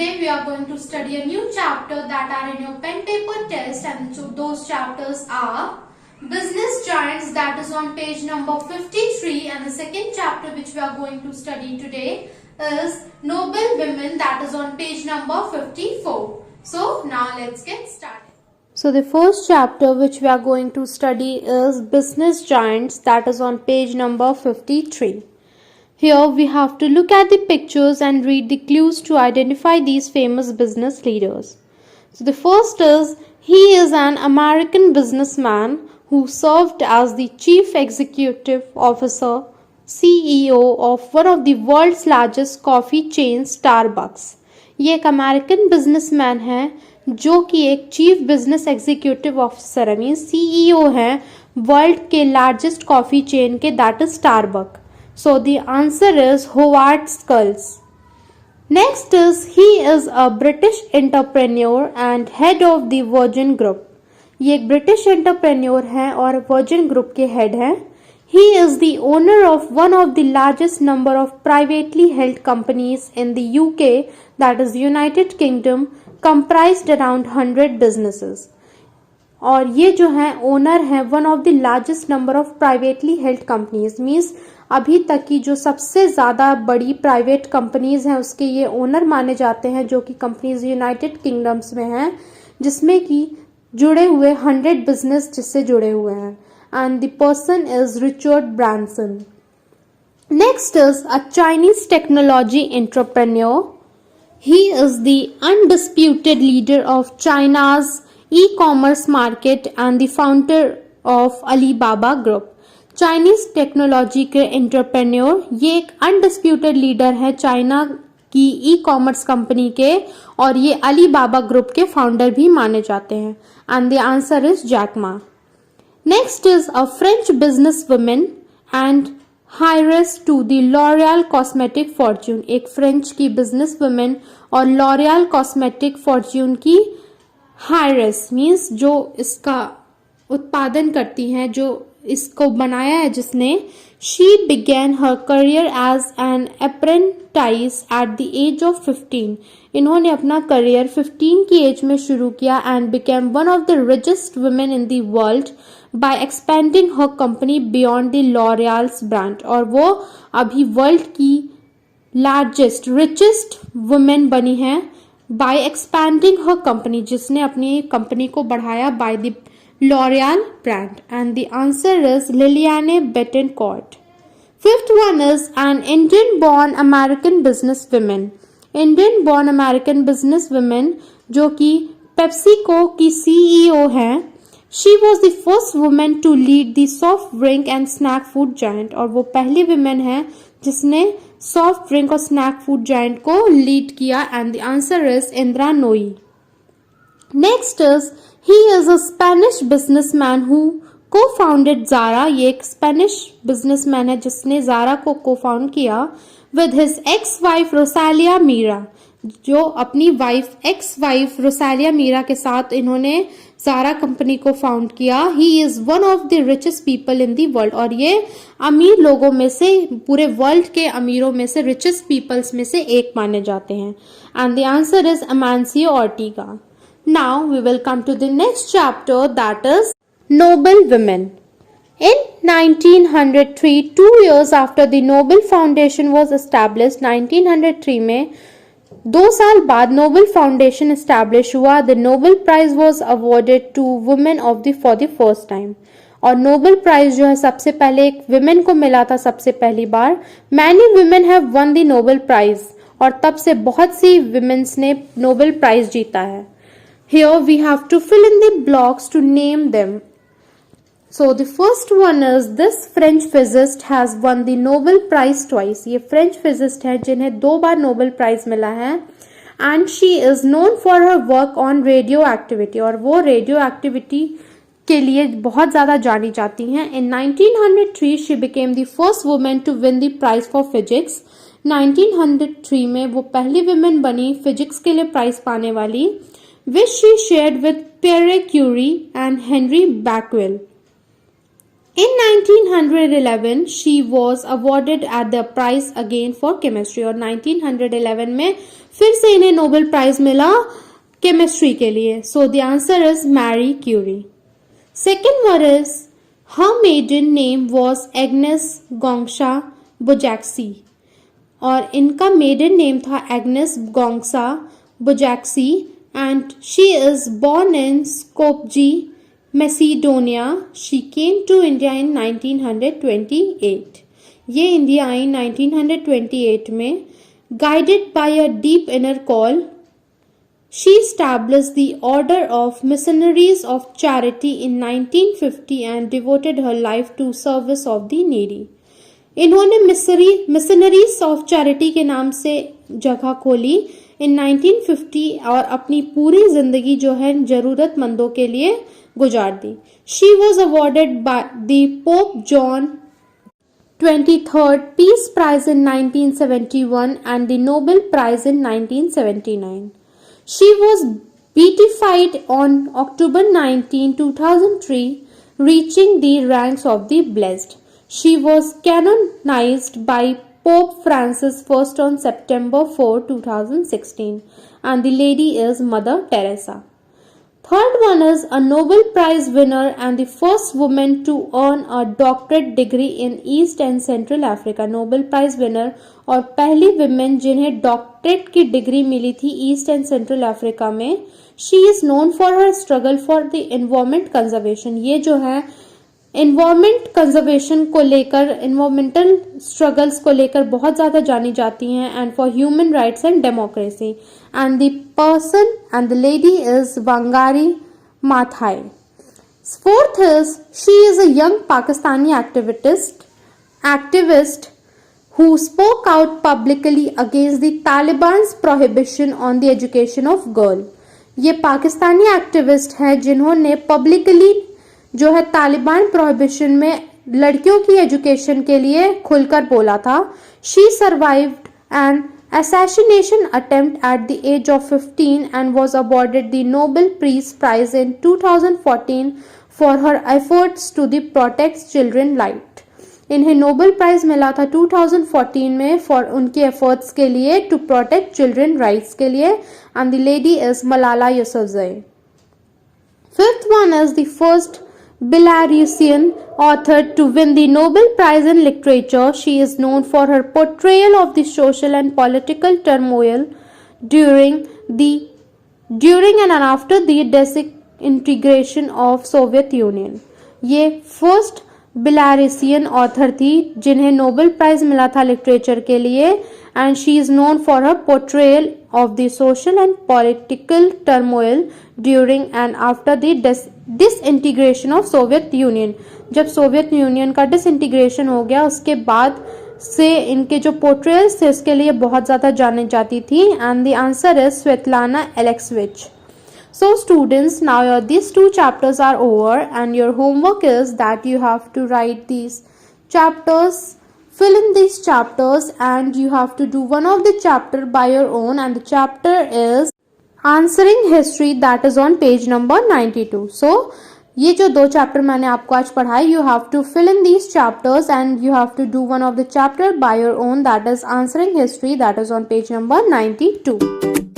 Today we are going to study a new chapter that are in your pen paper test, and those chapters are Business Giants, that is on page number 53, and the second chapter which we are going to study today is Noble Women, that is on page number 54. So now let's get started. So the first chapter which we are going to study is Business Giants, that is on page number 53. Here we have to look at the pictures and read the clues to identify these famous business leaders. So the first is, he is an American businessman who served as the Chief Executive Officer, CEO of one of the world's largest coffee chain Starbucks. ये एक American businessman है जो कि एक chief business executive officer है, mean CEO है world के largest coffee chain के, that is Starbuck. So the answer is Howard Schultz. Next is, he is a British entrepreneur and head of the Virgin Group. ये एक British entrepreneur है और virgin group के head हैं. He is the owner of one of the largest number of privately held companies in the UK, that is United Kingdom, comprised around 100 businesses. और ये जो है ओनर है one of the largest number of privately held companies, means अभी तक की जो सबसे ज़्यादा बड़ी प्राइवेट कंपनीज हैं उसके ये ओनर माने जाते हैं, जो कि कंपनीज यूनाइटेड किंगडम्स में हैं, जिसमें कि जुड़े हुए 100 बिजनेस जिससे जुड़े हुए हैं. And the person is Richard Branson. Next is a Chinese technology entrepreneur. He is the undisputed leader of China's e-commerce market and the founder of Alibaba group. Chinese technology के एंटरप्रेन्योर, ये एक undisputed leader है China की e commerce company के, और ये Alibaba group के founder भी माने जाते हैं. And the answer is Jack Ma. Next is a French business woman and heiress to the L'Oreal cosmetic fortune. एक फ्रेंच की बिजनेस वुमेन और लॉरियल कॉस्मेटिक फॉर्च्यून की हायरेस मीन्स जो इसका उत्पादन करती हैं, जो इसको बनाया है जिसने. She began her career as an apprentice at the age of 15. इन्होंने अपना करियर 15 की एज में शुरू किया and became one of the richest women in the world by expanding her company beyond the L'Oreal's brand. और वो अभी world की लार्जेस्ट रिचेस्ट वुमेन बनी है बाय एक्सपेंडिंग हर कंपनी, जिसने अपनी कंपनी को बढ़ाया by the L'Oreal brand. And the answer is Liliane Bettencourt. Fifth one is an Indian-born American businesswoman. Indian-born American businesswoman जो कि PepsiCo की CEO हैं. She was the first woman to lead the soft drink and snack food giant. और वो पहली woman है जिसने soft drink और स्नैक फूड जायंट को लीड किया. And the answer is Indra Nooyi. Next is, he is a Spanish businessman who co-founded Zara. ये एक स्पेनिश बिजनेसमैन है जिसने Zara को co-found किया with his ex-wife Rosalia Mira. जो अपनी ex-wife Rosalia Mira के साथ इन्होंने Zara कंपनी को फाउंड किया. He is one of the richest people in the world. और ये अमीर लोगों में से, पूरे वर्ल्ड के अमीरों में से, richest peoples में से एक माने जाते हैं. And the answer is Amancio Ortega. Now we will come to the next chapter, that is Noble Women. In 1903, 2 years after the Nobel Foundation was established, 1903 में 2 साल बाद नोबेल फाउंडेशन एस्टैब्लिश हुआ. The Nobel Prize was awarded to women for the first time. और Nobel prize जो है सबसे पहले एक विमेन को मिला था सबसे पहली बार. Many women have won the Nobel Prize. और तब से बहुत सी विमेन्स ने नोबेल प्राइज जीता है. Here we have to fill in the blocks to name them. So the first one is, this French physicist has won the Nobel Prize twice. ये French physicist है जिन्हें 2 बार नोबेल प्राइज मिला है. And she is known for her work on radioactivity. और वो radio activity के लिए बहुत ज़्यादा जानी जाती हैं. In 1903 she became the first woman to win the prize for physics. 1903 में वो पहली विमेन बनी फिजिक्स के लिए प्राइज पाने वाली, which she shared with Pierre Curie and Henry Becquerel. In 1911, she was awarded at the prize again for chemistry. और 1911 में फिर से इन्हें नोबेल प्राइज मिला केमिस्ट्री के लिए. So the answer is Marie Curie. Second one is her maiden name was Agnes Gongsha Bujaxi. और इनका मेडन नेम था Agnes Gongsha Bojaxhiu and she is born in Skopje Macedonia. She came to India in 1928. ये India आई 1928 में. Guided by a deep inner call she established the Order of Missionaries of Charity in 1950 and devoted her life to service of the needy. इन्होंने missionaries of charity के नाम से जगह खोली इन 1950 और अपनी पूरी जिंदगी जो है जरूरतमंदों के लिए गुजार दी. She was awarded by the Pope John 23rd Peace Prize in 1971 and the Nobel Prize in 1979. She was beatified on October 19, 2003, reaching the ranks of the blessed. She was canonized by Pope Francis I on September 4, 2016, and the lady is Mother Teresa. Third one is a Nobel Prize winner and the first woman to earn a doctorate degree in East and Central Africa. Nobel Prize winner और पहली women जिन्हें doctorate की degree मिली थी east and central Africa में. She is known for her struggle for the environment conservation. ये जो है environment conservation को लेकर, एनवायरमेंटल स्ट्रगल्स को लेकर बहुत ज्यादा जानी जाती हैं and for human rights and democracy. And the person and the lady is Wangari Maathai. Fourth is she is a young Pakistani activist who spoke out publicly against the Taliban's prohibition on the education of girl. ये Pakistani activist हैं जिन्होंने publicly जो है Taliban prohibition में लड़कियों की education के लिए खुलकर बोला था. She survived an assassination attempt at the age of 15 and was awarded the Nobel Peace Prize in 2014 for her efforts to protect children right. इन्हें नोबेल प्राइज मिला था 2014 में फॉर उनके एफर्ट्स के लिए टू प्रोटेक्ट चिल्ड्रन राइट्स के लिए and the lady is Malala Yousafzai. Fifth one is the first Belarusian author to win the Nobel Prize in Literature. She is known for her portrayal of the social and political turmoil during and after the disintegration of Soviet Union. ये first Belarusian author थी जिन्हें Nobel prize मिला था literature के लिए and she is known for her portrayal of the social and political turmoil during and after the disintegration of Soviet union. जब Soviet union का disintegration हो गया उसके बाद से इनके जो पोर्ट्रेयल्स थे उसके लिए बहुत ज़्यादा जानी जाती थी and the answer is Svetlana Alexievich. So students, now these two chapters are over and your homework is that you have to write these chapters, fill in these chapters and you have to do one of the chapter by your own and the chapter is answering history that is on page number 92. So ये जो दो chapter मैंने आपको आज पढ़ाए you have to fill in these chapters and you have to do one of the chapter by your own that is answering history that is on page number 92.